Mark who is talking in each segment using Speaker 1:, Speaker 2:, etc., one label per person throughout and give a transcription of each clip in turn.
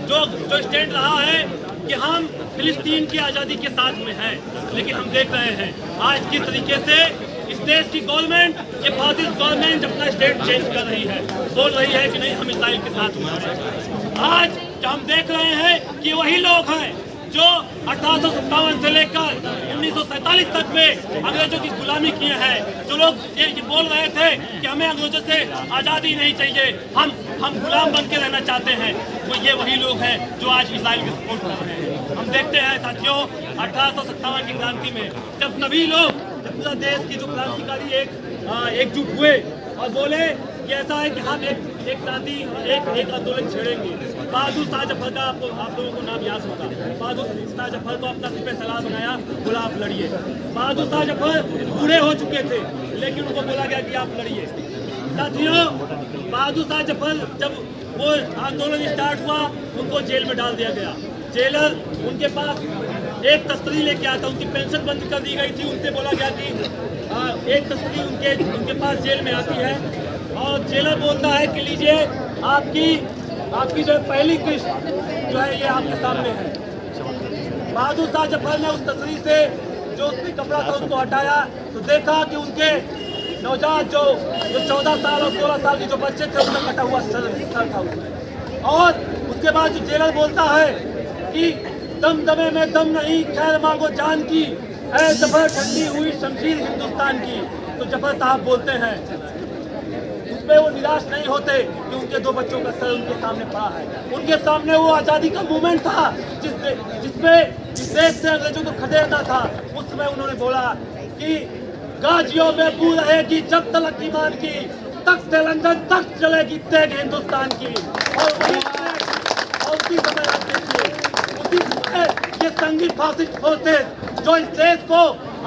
Speaker 1: जो स्टैंड रहा है कि हम फिलिस्तीन की आज़ादी के साथ में हैं, लेकिन हम देख रहे हैं आज किस तरीके से इस देश की गवर्नमेंट, ये फासिस्ट गवर्नमेंट अपना स्टेट चेंज कर रही है, बोल रही है कि नहीं हम इस्राइल के साथ हैं। आज हम देख रहे हैं कि वही लोग हैं जो 1857 से लेकर 1947 तक में अंग्रेजों की गुलामी किए हैं, जो लोग ये बोल रहे थे कि हमें अंग्रेजों से आज़ादी नहीं चाहिए, हम गुलाम बन के रहना चाहते हैं, वो ये वही लोग हैं जो आज इस्राइल की सपोर्ट कर रहे हैं। हम देखते हैं साथियों 1857 की क्रांति में जब सभी लोग, जब पूरा देश की जो क्रांतिकारी एकजुट हुए और बोले कि ऐसा है कि हम एक क्रांति एक आंदोलन छेड़ेंगे। बहादुर शाह जफर का आप लोगों को नाम याद होगा। बहादुर शाह जफर को अपना सिपह सलार बनाया, बोला आप लड़िए। बहादुर शाह जफर बूढ़े हो चुके थे, लेकिन उनको बोला गया कि आप लड़िए। साथियों बहादुर शाह जफर जब वो आंदोलन स्टार्ट हुआ, उनको जेल में डाल दिया गया। जेलर उनके पास एक तस्करी लेके आता, उनकी पेंशन बंद कर दी गई थी। उनसे बोला गया कि एक तस्करी उनके पास जेल में आती है और जेलर बोलता है कि लीजिए आपकी जो पहली किस्त जो है ये आपके सामने है। बहादुर शाह जफर ने उस तस्करी से जो उसमें कपड़ा था उसको हटाया तो देखा कि उनके नौजवान जो 14 साल और 16 साल के जो बच्चे थे उनका कटा हुआ सर था उसमें। और उसके बाद जो जेलर बोलता है कि दमदमे में दम नहीं, खैर मांगो जान की, ऐ जफर ठंडी हुई शमशीर हिंदुस्तान की। तो जफर साहब बोलते हैं, उसमें वो निराश नहीं होते कि उनके दो बच्चों का सर उनके सामने पड़ा है। उनके सामने वो आज़ादी का मूवमेंट था जिसमें इस देश से अंग्रेजों को खदेड़ना था। उस समय उन्होंने बोला कि गाजियों में बू रहेगी जब तलक ईमान की, तख्त लंदन तक चलेगी तेग हिंदुस्तान की। और उसी समय आप देखिए, उसी समय ये संगीत फासिस्ट फोर्सेस जो इस देश को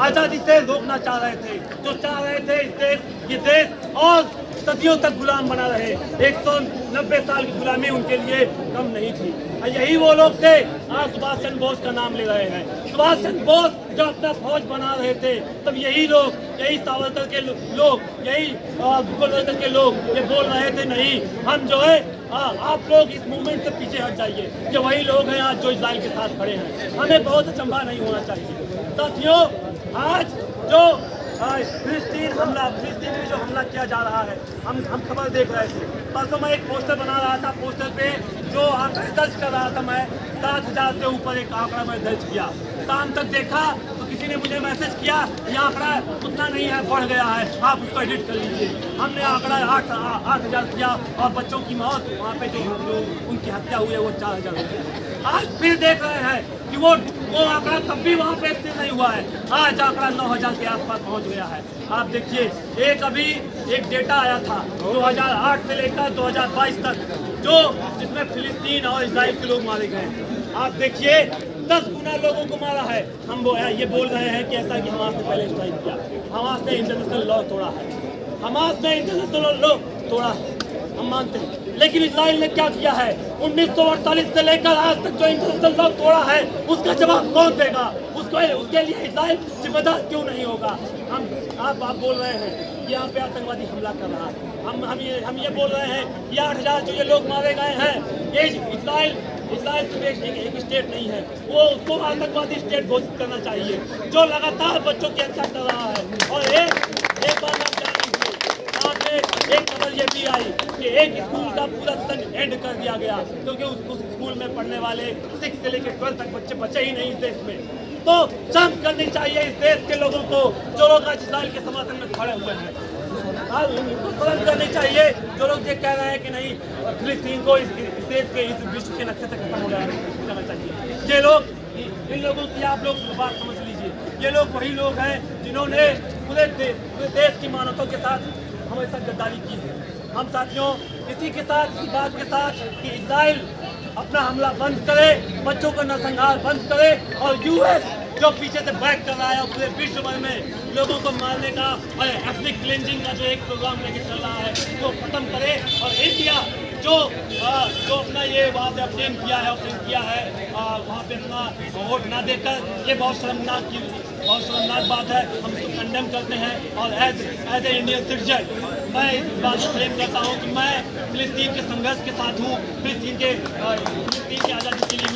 Speaker 1: आज़ादी से रोकना चाह रहे थे, जो चाह रहे थे ये देश और सदियों तक गुलाम बना रहे। 190 साल की गुलामी उनके लिए कम नहीं थी। यही वो लोग थे, आज सुभाष चंद्र बोस का नाम ले रहे हैं। सुभाष चंद्र बोस जब अपना फौज बना रहे थे तब यही लोग, यही सावरकर के लोग, यही गोलवलकर के लोग ये बोल रहे थे नहीं हम जो है आप लोग इस मूवमेंट से पीछे हट जाइए। जो वही लोग हैं आज जो इस्राइल के साथ खड़े हैं। हमें बहुत अचंभा नहीं होना चाहिए साथियों। आज जो फिलिस्तीन में जो हमला किया जा रहा है, हम खबर देख रहे थे। परसों मैं एक पोस्टर बना रहा था, पोस्टर पे जो आंकड़ा दर्ज कर रहा था मैं 7,000 से ऊपर एक आंकड़ा मैं दर्ज किया। शाम तक देखा तो किसी ने मुझे मैसेज किया ये आंकड़ा उतना नहीं है, बढ़ गया है, आप उसको एडिट कर लीजिए। हमने आंकड़ा 8,000 किया और बच्चों की मौत वहाँ पे जो उनकी हत्या हुई है वो 4,000 हुई। आज फिर देख रहे हैं कि वो आंकड़ा तब भी वहाँ पे स्थिर नहीं हुआ है। आज आंकड़ा 9,000 के आसपास पहुँच गया है। आप देखिए एक डेटा आया था 2008 से लेकर 2022 तक जिसमें फिलिस्तीन और इस्राइल के लोग मारे गए। आप देखिए 10 गुना लोगों को मारा है। हम ये बोल रहे हैं कि ऐसा कि हमास ने पहले स्ट्राइक किया, हमास ने इंटरनेशनल लॉ तोड़ा है, हमास ने इंटरनेशनल लॉ तोड़ा है, हम मानते हैं। लेकिन इस्राइल ने क्या किया है 1948 से लेकर आज तक जो इंटरनेशनल लॉ तोड़ा है उसका जवाब कौन देगा? उसके लिए इस्राइल जिम्मेदार क्यों नहीं होगा? आप बोल रहे हैं यहाँ पे आतंकवादी हमला कर रहा है। हम ये बोल रहे हैं कि 8,000 जो ये लोग मारे गए हैं, ये इस्राइल सिर्फ एक स्टेट नहीं है, वो उसको आतंकवादी स्टेट घोषित करना चाहिए जो लगातार बच्चों की हत्या कर रहा है। और एक बात आप जान लीजिए, साथ में एक खबर ये भी आई कि एक स्कूल का पूरा सन एंड कर दिया गया क्योंकि उस स्कूल में पढ़ने वाले 6 से लेकर 12 तक बच्चे ही नहीं इस देश में। तो शर्म करनी चाहिए इस देश के लोगों को जो लोग आज इस्राइल के समर्थन में खड़े हुए हैं। उनको शर्म करनी चाहिए जो लोग ये कह रहे हैं कि नहीं फिलिस्तीन को इस देश के इस विश्व के नक्शे से खत्म हो जाना चाहिए। ये लोग, इन लोगों की आप लोग बात समझ लीजिए, ये लोग वही लोग हैं जिन्होंने पूरे देश की मानवता के साथ हमेशा गद्दारी की है। हम साथियों इसी बात के साथ कि इस्राइल अपना हमला बंद करे, बच्चों का नरसंहार बंद करे और यूएस जो पीछे से बैक कर रहा है और पूरे विश्व भर में लोगों को मारने का और एथनिक क्लेंजिंग का जो एक प्रोग्राम लेके चल रहा है वो खत्म करे। और इंडिया जो अपना ये वहाँ से अपडेट किया है वहाँ पे अपना वोट ना देकर, ये बहुत शर्मनाक बात है। हम इसको कंडेम करते हैं और एज ए इंडियन सिटीजन मैं इस बात को क्लेम करता हूँ कि मैं फिलिस्तीन के संघर्ष के साथ हूँ, फिलिस्तीन की आज़ादी के लिए